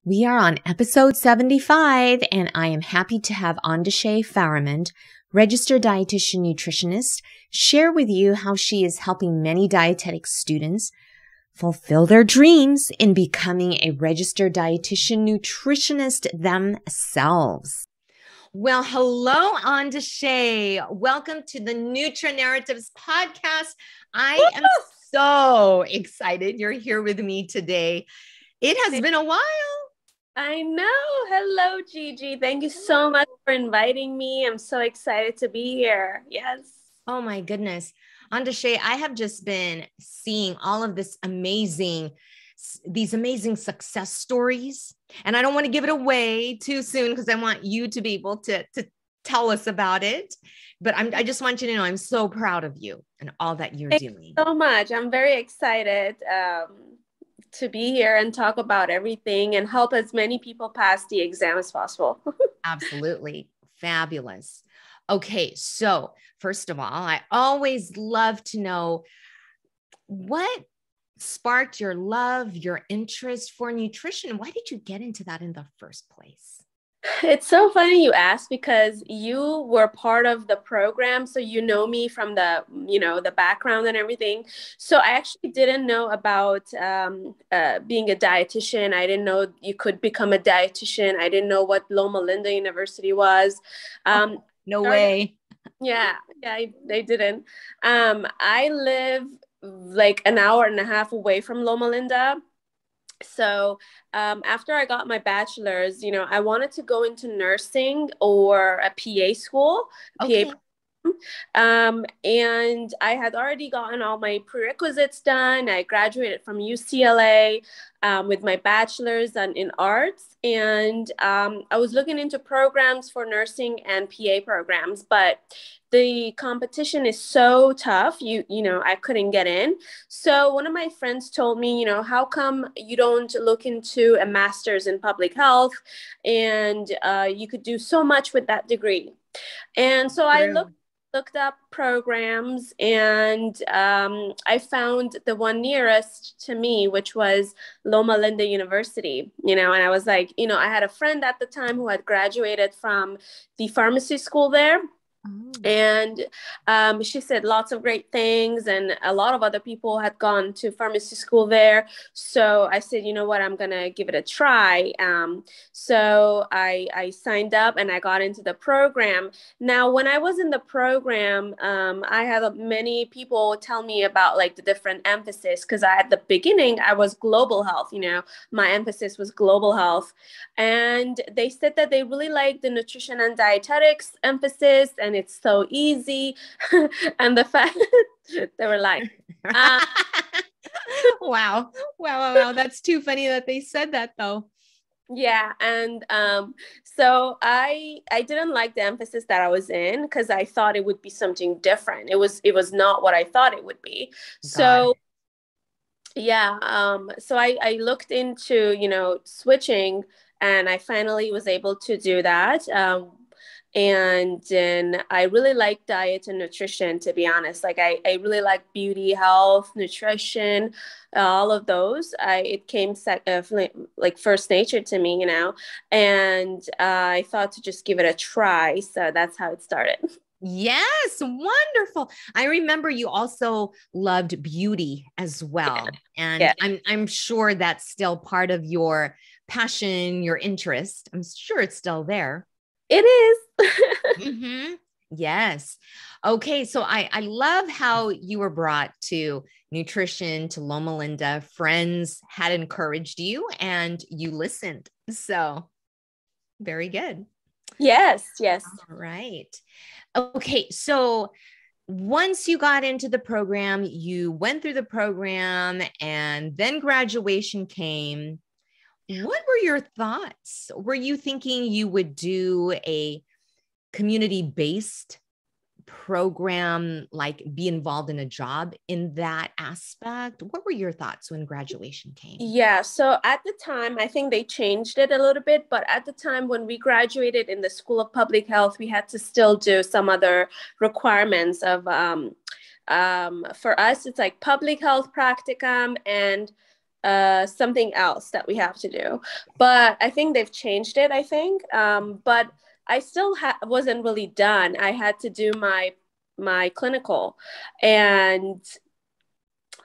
We are on episode 75, and I am happy to have Andishe Farahmand, registered dietitian nutritionist, share with you how she is helping many dietetic students fulfill their dreams in becoming a registered dietitian nutritionist themselves. Well, hello, Andishe. Welcome to the Nutra Narratives podcast. I am so excited you're here with me today. It has been a while. I know. Hello, Gigi. Thank you so much for inviting me. I'm so excited to be here. Yes. Oh my goodness. Andishe, I have just been seeing all of these amazing success stories. And I don't want to give it away too soon because I want you to be able to tell us about it. But I just want you to know I'm so proud of you and all that you're doing. Thank you so much. I'm very excited to be here and talk about everything and help as many people pass the exam as possible. Absolutely. Fabulous. Okay. So first of all, I always love to know what sparked your love, your interest for nutrition. Why did you get into that in the first place? It's so funny you asked because you were part of the program. So you know me from the background and everything. So I actually didn't know about being a dietitian. I didn't know you could become a dietitian. I didn't know what Loma Linda University was. No way. Yeah, they didn't. I live like an hour and a half away from Loma Linda. So after I got my bachelor's, I wanted to go into nursing or a PA school. Okay. PA and I had already gotten all my prerequisites done. I graduated from UCLA with my bachelor's in arts. And I was looking into programs for nursing and PA programs, but the competition is so tough. I couldn't get in. So one of my friends told me, how come you don't look into a master's in public health? And you could do so much with that degree. And so I looked up programs and I found the one nearest to me, which was Loma Linda University, and I was like, I had a friend at the time who had graduated from the pharmacy school there. And she said lots of great things, and a lot of other people had gone to pharmacy school there. So I said, you know what, I'm gonna give it a try. So I signed up and I got into the program. Now, when I was in the program, I had many people tell me about like the different emphasis, because at the beginning I was global health. My emphasis was global health, and they said that they really liked the nutrition and dietetics emphasis, and it's so easy. And the fact they were like, wow. That's too funny that they said that though. Yeah. And so I didn't like the emphasis that I was in because I thought it would be something different. It was not what I thought it would be. So yeah. So I looked into, switching, and I finally was able to do that. And then I really like diet and nutrition, to be honest. Like I really like beauty, health, nutrition, all of those. It came like first nature to me, and I thought to just give it a try. So that's how it started. Yes, wonderful. I remember you also loved beauty as well. And I'm sure that's still part of your passion, your interest. I'm sure it's still there. It is. Mm-hmm. Yes. Okay. So I love how you were brought to nutrition, to Loma Linda. Friends had encouraged you and you listened. So very good. Yes. All right. Okay. So once you got into the program, you went through the program and then graduation came. What were your thoughts? Were you thinking you would do a community-based program, like be involved in a job in that aspect? What were your thoughts when graduation came? Yeah, so at the time, I think they changed it a little bit, but at the time when we graduated in the School of Public Health, we had to still do some other requirements of, for us, it's like public health practicum and something else that we have to do. But I think they've changed it, I think. But I still wasn't really done. I had to do my clinical, and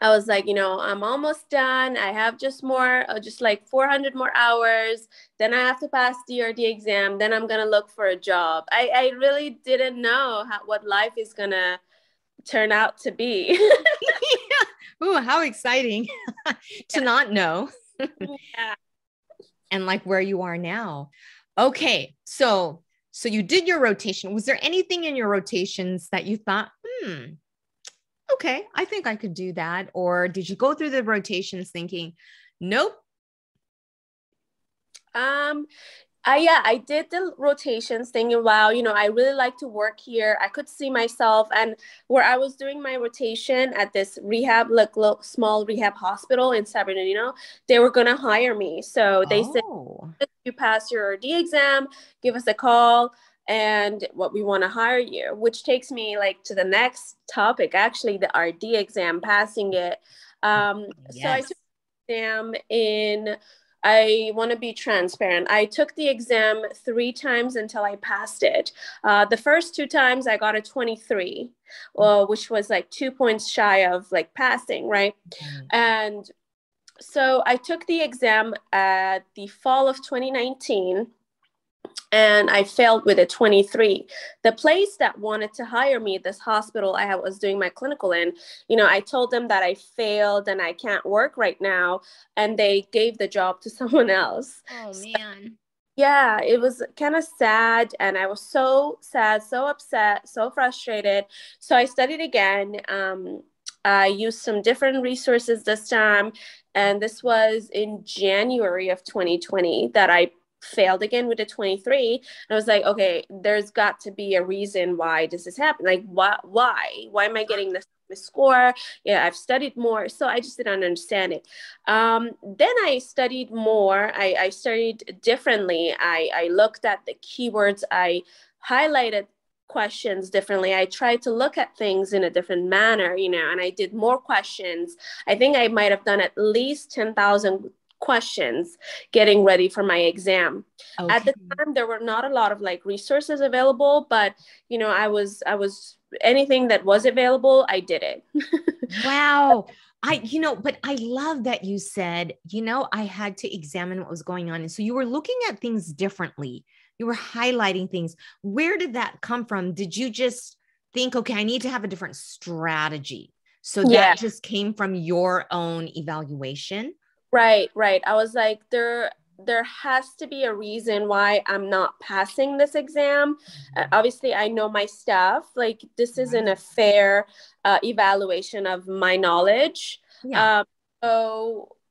I was like, I'm almost done. I have just like 400 more hours. Then I have to pass the RD exam. Then I'm going to look for a job. I really didn't know what life is going to turn out to be. Ooh, how exciting to not know. Yeah. And like where you are now. Okay. So you did your rotation. Was there anything in your rotations that you thought, okay, I think I could do that? Or did you go through the rotations thinking, nope? I did the rotations thinking, wow, I really like to work here. I could see myself. And where I was doing my rotation at this rehab, like small rehab hospital in San Bernardino, they were going to hire me. So they said, if you pass your RD exam, give us a call and what we want to hire you, which takes me like to the next topic, actually, the RD exam, passing it. Yes. So I took the exam I want to be transparent. I took the exam 3 times until I passed it. The first 2 times I got a 23, which was like 2 points shy of like passing, right? And so I took the exam at the fall of 2019. And I failed with a 23. The place that wanted to hire me, this hospital I was doing my clinical in, I told them that I failed and I can't work right now. And they gave the job to someone else. Oh, man. Yeah, it was kind of sad. And I was so sad, so upset, so frustrated. So I studied again. I used some different resources this time. And this was in January of 2020 that I failed again with a 23. And I was like, okay, there's got to be a reason why this is happening. Like, why am I getting this score? Yeah, I've studied more. So I just didn't understand it. Then I studied more. I studied differently. I looked at the keywords. I highlighted questions differently. I tried to look at things in a different manner, and I did more questions. I think I might have done at least 10,000 questions getting ready for my exam. Okay. At the time, there were not a lot of like resources available, but I was anything that was available, I did it. Wow. But I love that you said, I had to examine what was going on. And so you were looking at things differently. You were highlighting things. Where did that come from? Did you just think, okay, I need to have a different strategy? So that just came from your own evaluation? Right. I was like, there has to be a reason why I'm not passing this exam. Obviously, I know my stuff. Like, this isn't a fair evaluation of my knowledge. Yeah.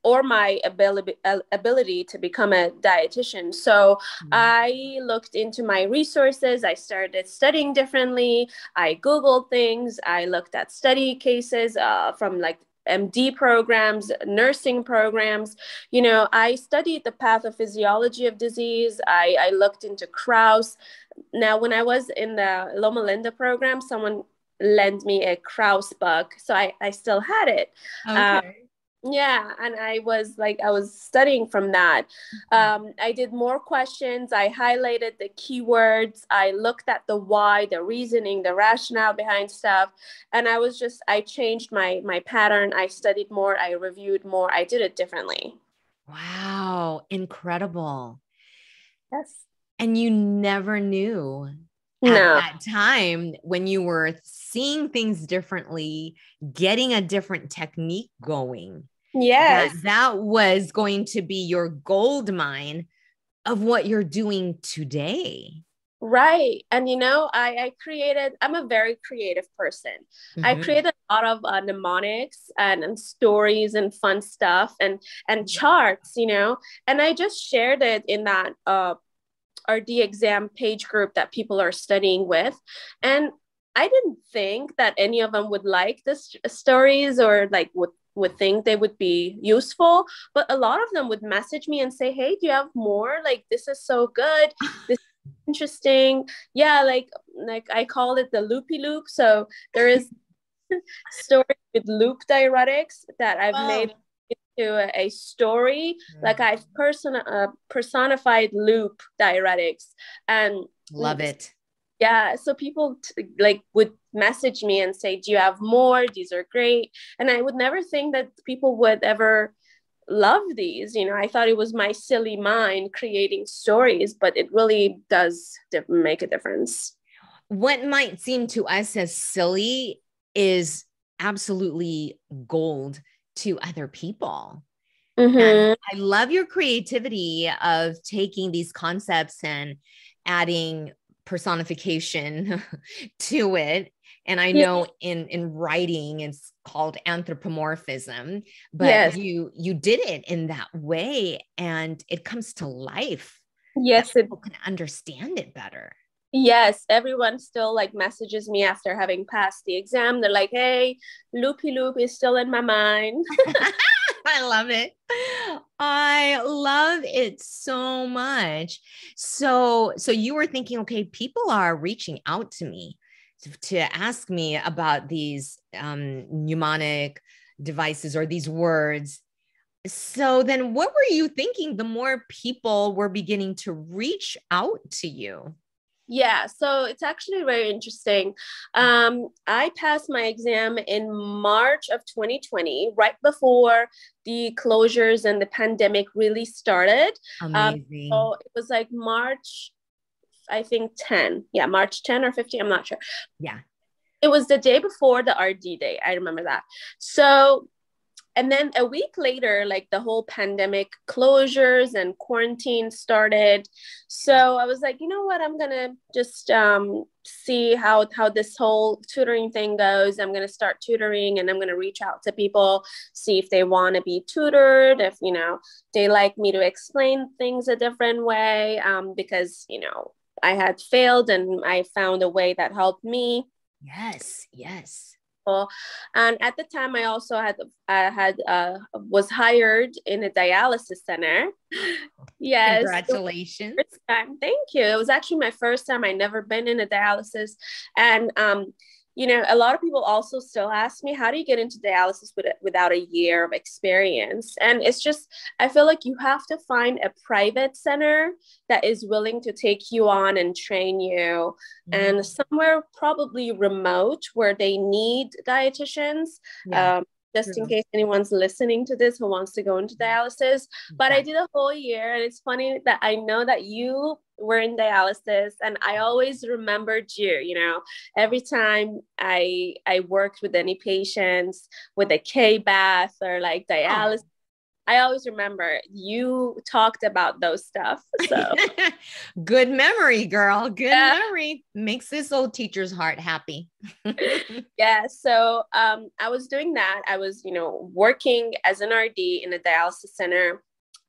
Or my ability to become a dietitian. So I looked into my resources. I started studying differently. I Googled things. I looked at study cases from like MD programs, nursing programs. I studied the pathophysiology of disease. I looked into Krauss. Now, when I was in the Loma Linda program, someone lent me a Krauss book. So I still had it. Okay. Yeah, and I was studying from that. I did more questions. I highlighted the keywords. I looked at the why, the reasoning, the rationale behind stuff. And I changed my pattern. I studied more. I reviewed more. I did it differently. Wow. Incredible. Yes. And you never knew at that time when you were seeing things differently, getting a different technique going. Yes. That was going to be your gold mine of what you're doing today. Right. And, I'm a very creative person. I created a lot of mnemonics and stories and fun stuff and charts, and I just shared it in that RD exam page group that people are studying with. And I didn't think that any of them would like this stories or like would think they would be useful, but a lot of them would message me and say, hey, do you have more? Like, this is so good. This is interesting. Yeah, like I call it the loopy loop. So there is story with loop diuretics that I've made to a story. Like I've personified loop diuretics, and love it. Yeah, so people like would message me and say, "Do you have more? These are great." And I would never think that people would ever love these. You know, I thought it was my silly mind creating stories, but it really does make a difference. What might seem to us as silly is absolutely gold to other people. And I love your creativity of taking these concepts and adding personification to it. And I know in writing, it's called anthropomorphism, but you did it in that way and it comes to life. Yes. People can understand it better. Yes, everyone still like messages me after having passed the exam. They're like, "Hey, loopy loop is still in my mind." I love it. I love it so much. So you were thinking, okay, people are reaching out to me to ask me about these mnemonic devices or these words. So then what were you thinking the more people were beginning to reach out to you? Yeah, so it's actually very interesting. I passed my exam in March of 2020, right before the closures and the pandemic really started. Amazing. So it was like March, I think 10. Yeah, March 10 or 15, I'm not sure. Yeah. It was the day before the RD day. I remember that. So and then a week later, like the whole pandemic closures and quarantine started. So I was like, you know what, I'm going to just see how this whole tutoring thing goes. I'm going to start tutoring and I'm going to reach out to people, see if they want to be tutored, if, you know, they like me to explain things a different way, because, you know, I had failed and I found a way that helped me. Yes, yes. And at the time, I also was hired in a dialysis center. Yes. Congratulations. First time. Thank you. It was actually my first time. I never been in a dialysis. And, you know, a lot of people also still ask me, how do you get into dialysis without a year of experience? And it's just, I feel like you have to find a private center that is willing to take you on and train you, and somewhere probably remote where they need dietitians. Just in case anyone's listening to this who wants to go into dialysis. But I did a whole year, and it's funny that I know that you were in dialysis, and I always remembered you. You know, every time I worked with any patients with a K bath or like dialysis, I always remember you talked about those stuff. So good memory, girl. Good memory makes this old teacher's heart happy. Yeah. So I was doing that. I was, you know, working as an RD in a dialysis center,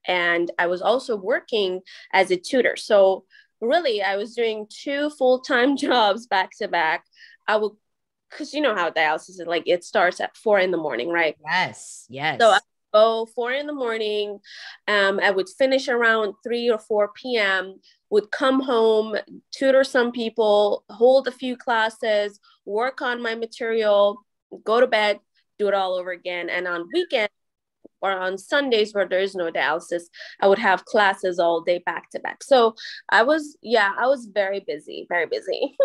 and I was also working as a tutor. So really, I was doing 2 full-time jobs back to back. I would, because you know how dialysis is, like it starts at 4 a.m, right? Yes. Yes. So I go 4 a.m. I would finish around 3 or 4 p.m., would come home, tutor some people, hold a few classes, work on my material, go to bed, do it all over again. And on weekends or on Sundays where there is no dialysis, I would have classes all day back to back. So I was very busy, very busy.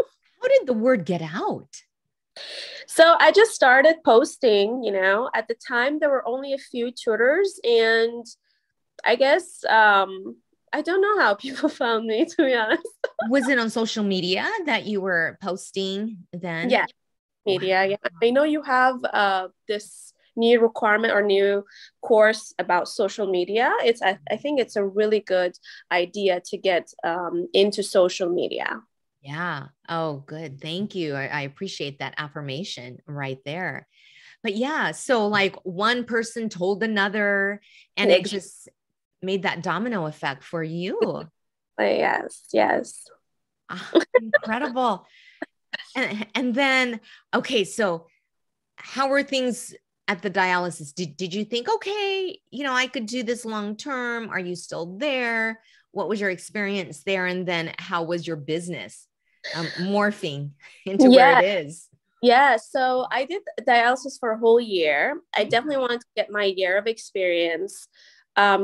How did the word get out? So I just started posting, you know, at the time there were only a few tutors, and I guess, I don't know how people found me, to be honest. Was it on social media that you were posting then? Yeah, media. Wow. Yeah. I know you have this new requirement or new course about social media. I think it's a really good idea to get into social media. Yeah. Oh, good. Thank you. I appreciate that affirmation right there. But yeah, so like one person told another, and it just made that domino effect for you. Yes. Yes. Incredible. And then, okay, so how were things at the dialysis? Did you think, okay, you know, I could do this long term? Are you still there? What was your experience there? And then how was your business morphing into where it is? Yeah, so I did dialysis for a whole year. I definitely wanted to get my year of experience,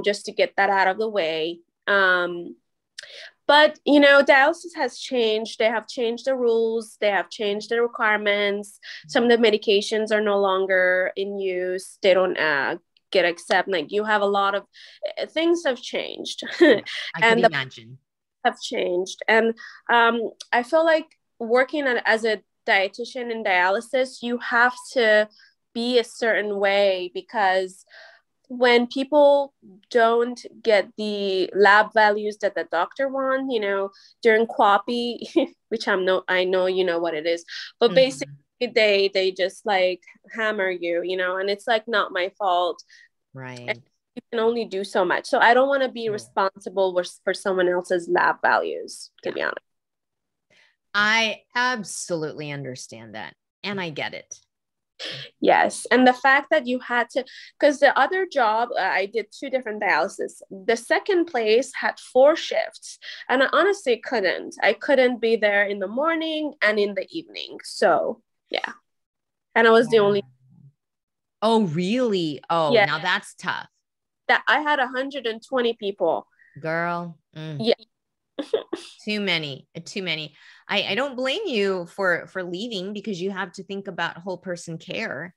just to get that out of the way. But dialysis has changed. They have changed the rules. They have changed the requirements. Some of the medications are no longer in use. They don't get accepted. Like, you have a lot of things have changed, Yeah, I could and the imagine. have changed. And I feel like working as a dietitian in dialysis, you have to be a certain way, because when people don't get the lab values that the doctor want, during QAPI, which I know you know what it is, but basically they just like hammer you, and it's like not my fault. Right. And you can only do so much. So I don't want to be responsible for someone else's lab values, to be honest. I absolutely understand that. And I get it. Yes. And the fact that you had to, because the other job, I did 2 different dialysis. The second place had 4 shifts, and I honestly couldn't. I couldn't be there in the morning and in the evening. So, yeah. And I was the only. Oh, really? Oh, yeah. Now that's tough. That I had 120 people. Girl. Yeah. Too many. I don't blame you for leaving, because you have to think about whole person care.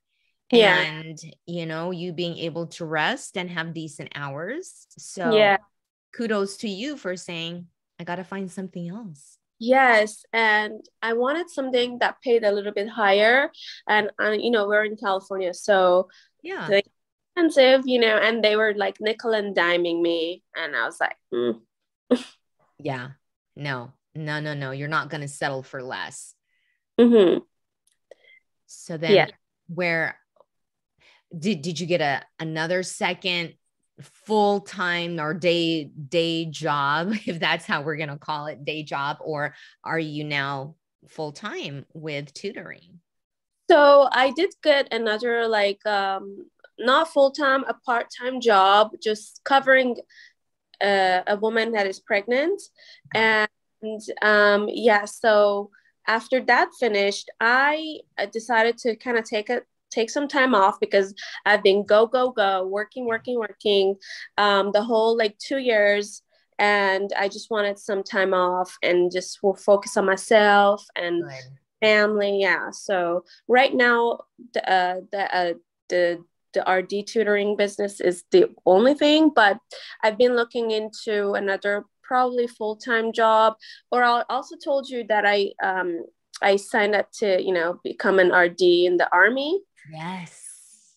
Yeah. And, you being able to rest and have decent hours. So yeah. Kudos to you for saying, I got to find something else. Yes. And I wanted something that paid a little bit higher. And we're in California. So yeah, it's expensive, and they were like nickel and diming me. And I was like, yeah, no. You're not going to settle for less. Mm-hmm. So then where did you get another second full-time or day job, if that's how we're going to call it, day job, or are you now full-time with tutoring? So I did get another, like, not full-time, a part-time job, just covering a woman that is pregnant. And so after that finished, I decided to kind of take some time off, because I've been go working the whole like 2 years, and I just wanted some time off and just will focus on myself and family. Yeah. So right now, the RD tutoring business is the only thing, but I've been looking into another probably full-time job. Or I also told you that I signed up to become an RD in the Army. Yes.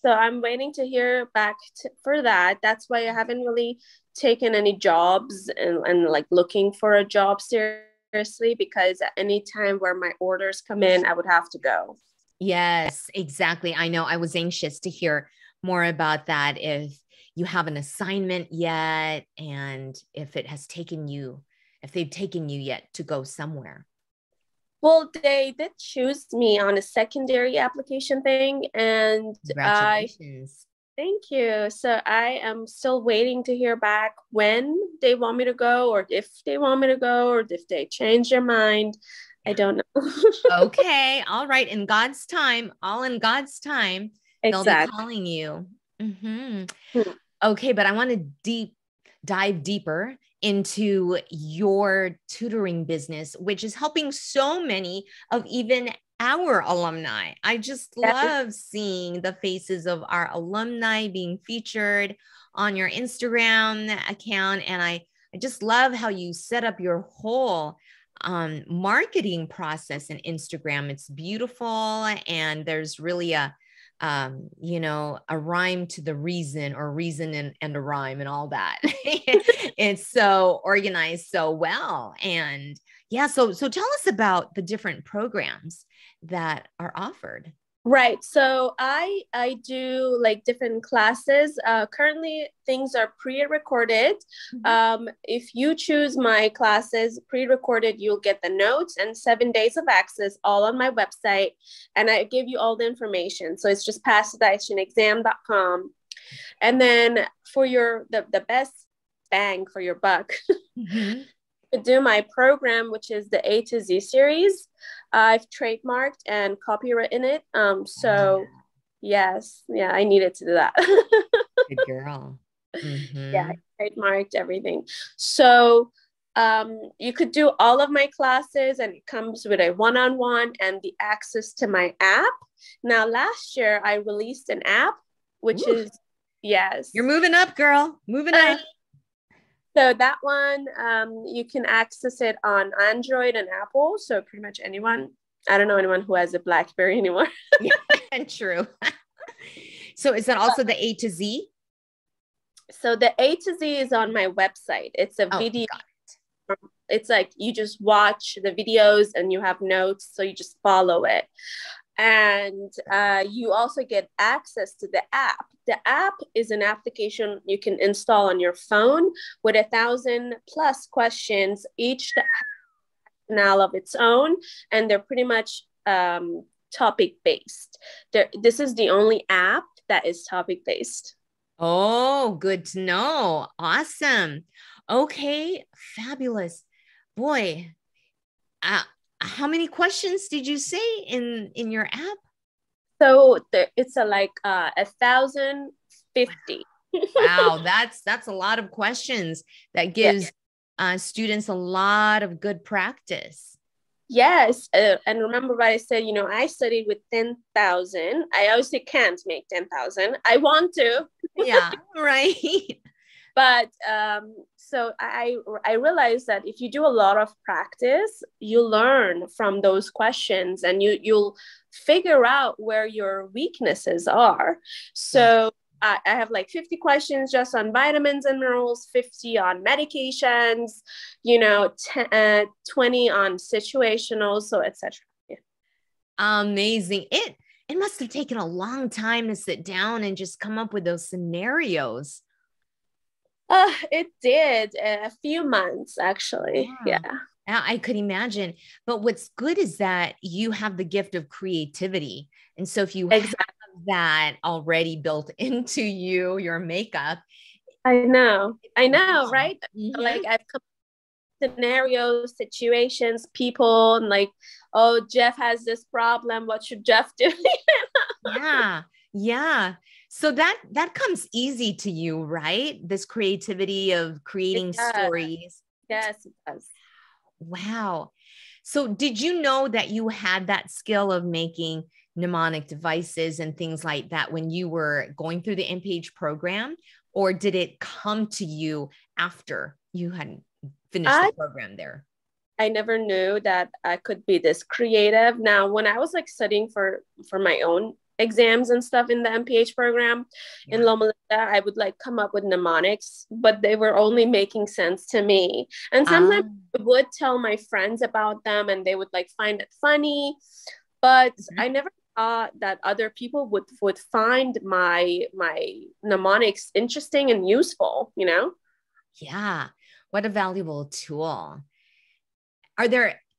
So I'm waiting to hear back for that. That's why I haven't really taken any jobs and like looking for a job seriously, because at any time where my orders come in, I would have to go. Yes, exactly. I know. I was anxious to hear more about that, if you have an assignment yet, and if they've taken you yet to go somewhere. Well, they did choose me on a secondary application thing, and Congratulations. Thank you. So I am still waiting to hear back when they want me to go, or if they want me to go, or if they change their mind. I don't know. Okay. All right. In God's time, all in God's time, they'll be calling you. Okay. But I want to dive deeper into your tutoring business, which is helping so many of even our alumni. I just love seeing the faces of our alumni being featured on your Instagram account. And I just love how you set up your whole marketing process in Instagram. It's beautiful. And there's really a rhyme to the reason, or reason and a rhyme and all that. It's so organized so well. And yeah, so tell us about the different programs that are offered. Right. So I do like different classes. Currently, things are pre-recorded. If you choose my classes pre-recorded, you'll get the notes and 7 days of access all on my website. And I give you all the information. So it's just passthedietitianexam.com. And then for the best bang for your buck, could do my program, which is the A to Z series. I've trademarked and copywritten it. So yes, yeah, I needed to do that. Good girl. Yeah, I trademarked everything. So you could do all of my classes, and it comes with a one-on-one and the access to my app. Now, last year I released an app, which is, yes. You're moving up, girl. Moving up. So that one, you can access it on Android and Apple. So pretty much anyone. I don't know anyone who has a BlackBerry anymore. Yeah, true. So is that also the A to Z? So the A to Z is on my website. It's a video. It's like you just watch the videos and you have notes. So you just follow it. And you also get access to the app. The app is an application you can install on your phone with 1,000+ questions, each now of its own, and they're pretty much topic based. This is the only app that is topic based. Oh, good to know. Awesome. Okay, fabulous. Boy, how many questions did you say in your app? So it's like 1,050. Wow, that's a lot of questions. That gives students a lot of good practice. Yes, and remember what I said. I studied with 10,000. I obviously can't make 10,000. I want to. Yeah, right. But so I realized that if you do a lot of practice, you learn from those questions, and you'll figure out where your weaknesses are. So I have like 50 questions just on vitamins and minerals, 50 on medications, 20 on situational, so etc. Yeah. Amazing. It must have taken a long time to sit down and just come up with those scenarios. It did a few months, actually. Yeah. I could imagine. But what's good is that you have the gift of creativity. And so if you have that already built into your makeup. I know, right? Mm-hmm. Like I've come scenarios, situations, people, and like, oh, Jeff has this problem. What should Jeff do? Yeah. So that comes easy to you, right? This creativity of creating stories. Yes, it does. Wow. So did you know that you had that skill of making mnemonic devices and things like that when you were going through the MPH program, or did it come to you after you had finished the program there? I never knew that I could be this creative. Now, when I was like studying for my own exams and stuff in the MPH program in Loma Linda, I would like come up with mnemonics, but they were only making sense to me. And sometimes I would tell my friends about them and they would like find it funny, but I never thought that other people would find my mnemonics interesting and useful, Yeah. What a valuable tool.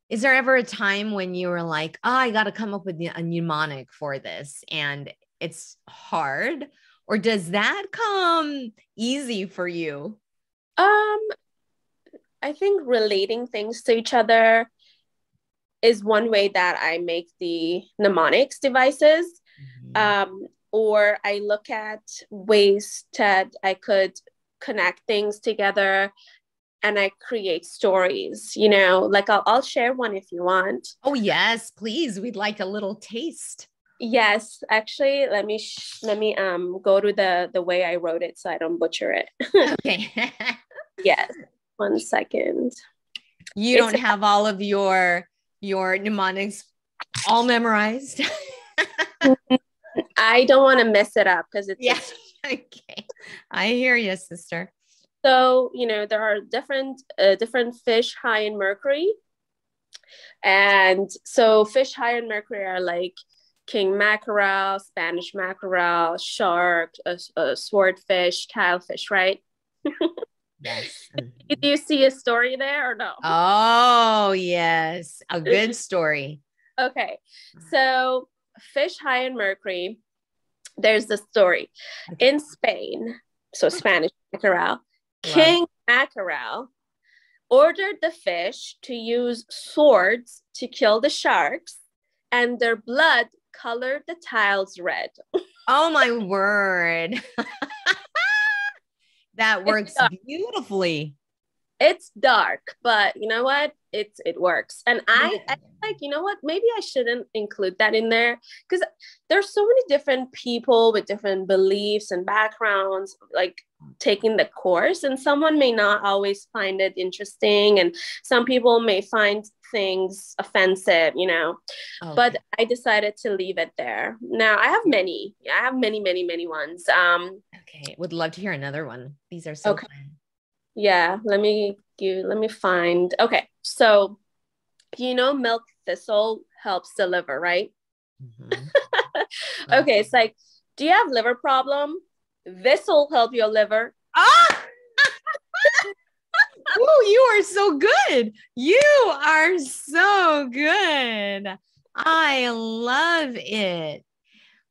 Is there ever a time when you were like, oh, I got to come up with a mnemonic for this and it's hard? Or does that come easy for you? I think relating things to each other is one way that I make the mnemonics devices. Or I look at ways that I could connect things together and I create stories, like I'll share one if you want. Oh, yes, please. We'd like a little taste. Yes, actually, let me go to the way I wrote it so I don't butcher it. Okay. Yes, 1 second. You don't have all of your mnemonics all memorized? I don't want to mess it up because it's okay. I hear you, sister. So, there are different fish high in mercury. And so fish high in mercury are like king mackerel, Spanish mackerel, shark, swordfish, tilefish, right? Yes. Do you see a story there or no? Oh, yes. A good story. Okay. So fish high in mercury, there's the story. In Spain, so Spanish mackerel, king mackerel ordered the fish to use swords to kill the sharks, and their blood colored the tiles red. Oh my word. That works beautifully. It's dark, but you know what? It works. And I like, you know what? Maybe I shouldn't include that in there because there's so many different people with different beliefs and backgrounds, like taking the course, and someone may not always find it interesting, and some people may find things offensive, you know. Okay. But I decided to leave it there. Now I have many. I have many, many, many ones. Okay, would love to hear another one. These are so fun. Yeah, let me find. Okay, so you know milk thistle helps the liver, right? Mm-hmm. Okay, it's like, do you have liver problem? This will help your liver. Ah! Ooh, you are so good. You are so good. I love it.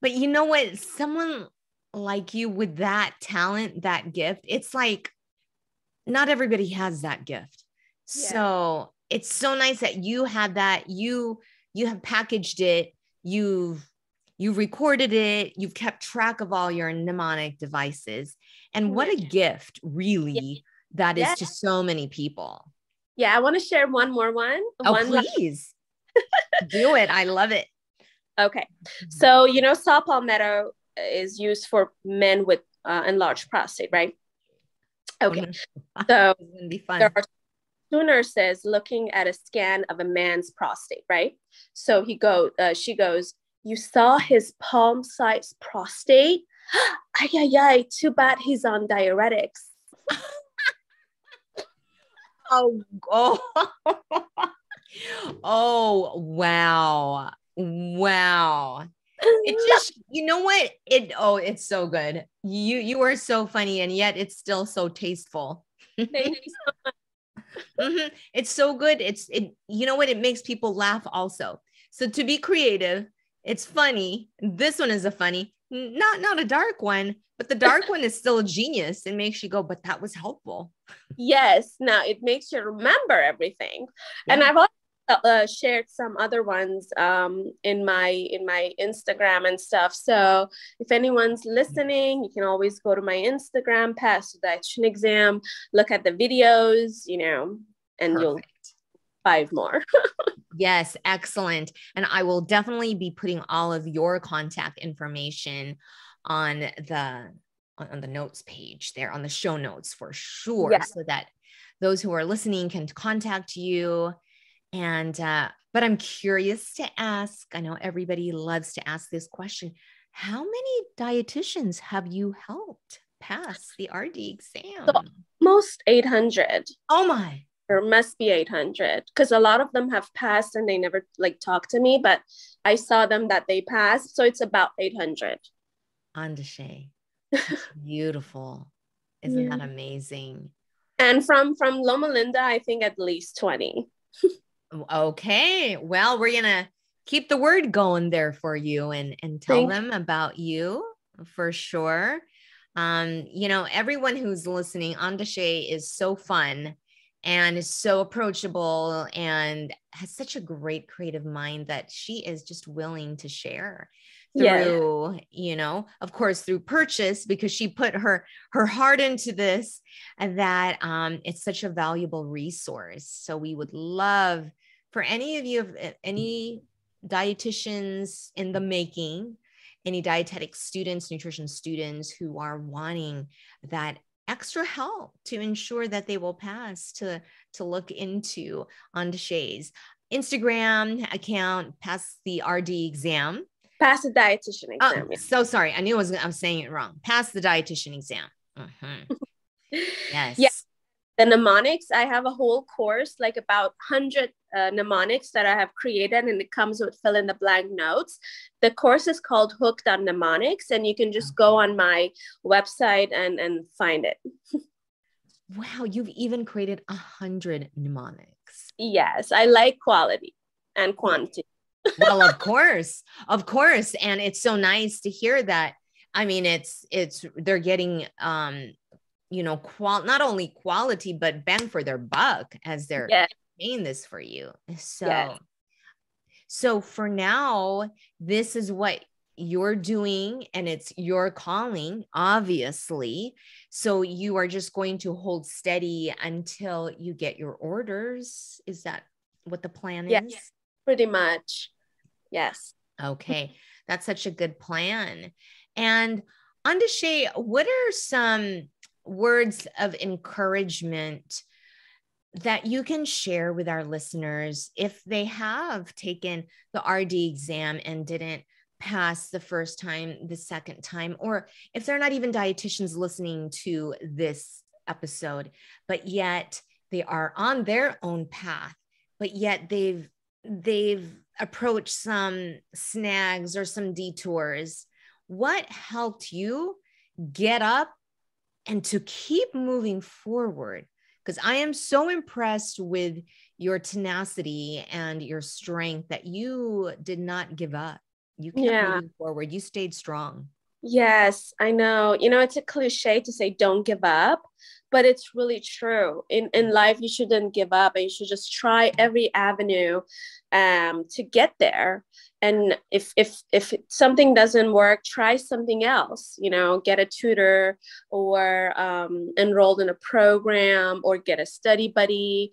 But you know what? Someone like you with that talent, that gift, it's like, not everybody has that gift. Yeah. So it's so nice that you had that. You have packaged it. You've recorded it. You've kept track of all your mnemonic devices. And what a gift, really, that is to so many people. Yeah, I want to share one more one. Please. Do it. I love it. Okay. So, you know, saw palmetto is used for men with enlarged prostate, right? Okay, so there are two nurses looking at a scan of a man's prostate, right? So she goes, you saw his palm-sized prostate? Ay, ay, ay, too bad he's on diuretics. Oh, wow. It just, you know what? It's so good. You are so funny, and yet it's still so tasteful. Thank you so much. Mm-hmm. It's so good. You know what? It makes people laugh also. So to be creative, it's funny. This one is a funny, not a dark one, but the dark one is still a genius and makes you go, but that was helpful. Yes. Now it makes you remember everything. Yeah. And I've also shared some other ones in my Instagram and stuff. So if anyone's listening, you can always go to my Instagram, pass the Dietitian Exam, look at the videos, you know, and you'll 5 more. Yes, excellent. And I will definitely be putting all of your contact information on the notes page there, on the show notes for sure, so that those who are listening can contact you. And but I'm curious to ask, I know everybody loves to ask this question, how many dietitians have you helped pass the RD exam? So almost 800. Oh my. There must be 800 because a lot of them have passed and they never talked to me, but I saw them that they passed. So it's about 800. Andishe. Beautiful. Isn't that amazing? And from Loma Linda, I think at least 20. Okay. Well, we're going to keep the word going there for you and tell them about you for sure. You know, everyone who's listening, Andishe is so fun and is so approachable and has such a great creative mind that she is just willing to share through, you know, of course, through purchase, because she put her heart into this, and that it's such a valuable resource. So we would love for any of you, any dietitians in the making, any dietetic students, nutrition students who are wanting that extra help to ensure that they will pass, to look into Andishe's Instagram account, Pass the RD Exam. Pass the Dietitian Exam. So sorry. I knew I'm saying it wrong. Pass the Dietitian Exam. Mm-hmm. Yes. Yeah. The mnemonics, I have a whole course, like about 100 mnemonics that I have created, and it comes with fill in the blank notes. The course is called Hooked on Mnemonics, and you can just go on my website and find it. Wow, you've even created 100 mnemonics. Yes, I like quality and quantity. Well, of course. And it's so nice to hear that. I mean, they're getting not only quality, but bang for their buck as they're paying this for you. So for now, this is what you're doing, and it's your calling, obviously. So you are just going to hold steady until you get your orders. Is that what the plan is? Pretty much. Yes. Okay. That's such a good plan. And Andishe, what are some words of encouragement that you can share with our listeners if they have taken the RD exam and didn't pass the first time, the second time, or if they're not even dietitians listening to this episode, but yet they are on their own path, but yet they've approached some snags or some detours? What helped you get up and to keep moving forward? Because I am so impressed with your tenacity and your strength that you did not give up. You kept moving forward. You stayed strong. Yes, I know. It's a cliche to say don't give up, but it's really true. In life, you shouldn't give up, and you should just try every avenue to get there. And if something doesn't work, try something else, get a tutor, or enrolled in a program, or get a study buddy,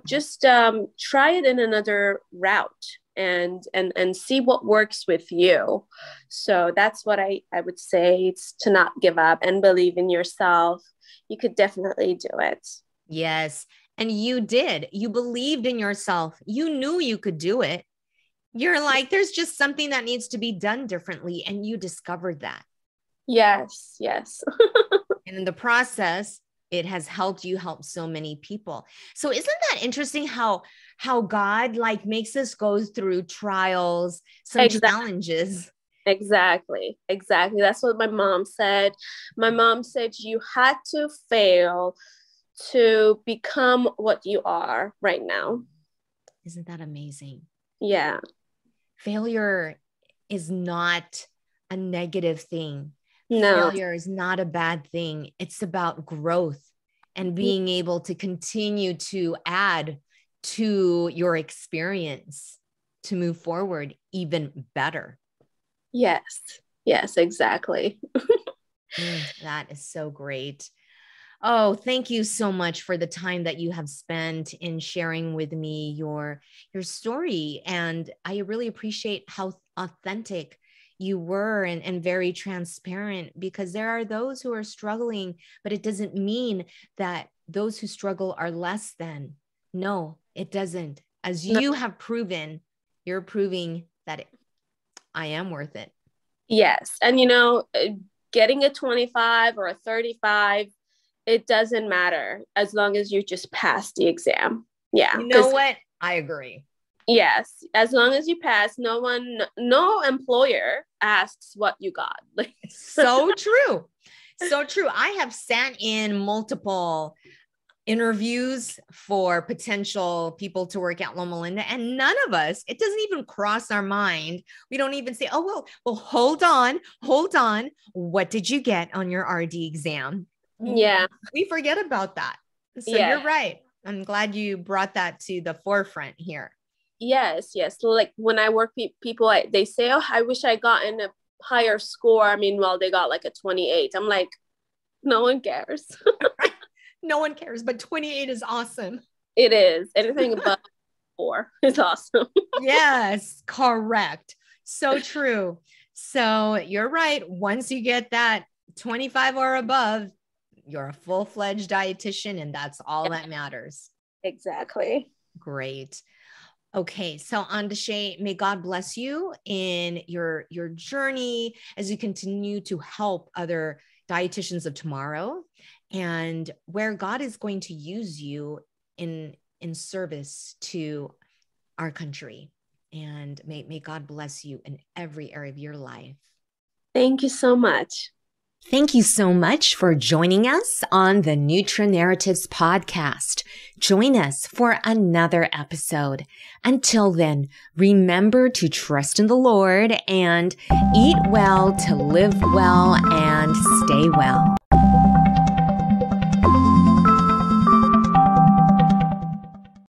just try it in another route and see what works with you. So that's what I would say. It's to not give up and believe in yourself. You could definitely do it. Yes. And you did. You believed in yourself. You knew you could do it. You're like, there's just something that needs to be done differently. And you discovered that. Yes. And in the process, it has helped you help so many people. So isn't that interesting how God makes us go through trials, some challenges? Exactly. That's what my mom said. My mom said you had to fail to become what you are right now. Isn't that amazing? Yeah. Failure is not a negative thing. No. Failure is not a bad thing. It's about growth and being able to continue to add to your experience to move forward even better. Yes, exactly. That is so great. Oh, thank you so much for the time that you have spent in sharing with me your story. And I really appreciate how authentic you were and very transparent, because there are those who are struggling, but it doesn't mean that those who struggle are less than. No, it doesn't. As you have proven, you're proving that I am worth it. Yes. And, getting a 25 or a 35, it doesn't matter as long as you just pass the exam. Yeah. You know what? I agree. Yes. As long as you pass, no employer asks what you got. So true. So true. I have sat in multiple interviews for potential people to work at Loma Linda, and none of us, it doesn't even cross our mind. We don't even say, oh, well, hold on. What did you get on your RD exam? Yeah. We forget about that. So You're right. I'm glad you brought that to the forefront here. Yes. Like when I work with people, they say, oh, I wish I got in a higher score. Meanwhile, they got like a 28. I'm like, no one cares. No one cares, but 28 is awesome. It is. Anything above 4 is awesome. Yes, correct. So true. So you're right. Once you get that 25 or above, you're a full-fledged dietitian, and that's all that matters. Exactly. Great. Okay. So Andishe, may God bless you in your journey as you continue to help other dietitians of tomorrow, and where God is going to use you in service to our country. And may God bless you in every area of your life. Thank you so much. Thank you so much for joining us on the Nutra Narratives podcast. Join us for another episode. Until then, remember to trust in the Lord and eat well to live well and stay well.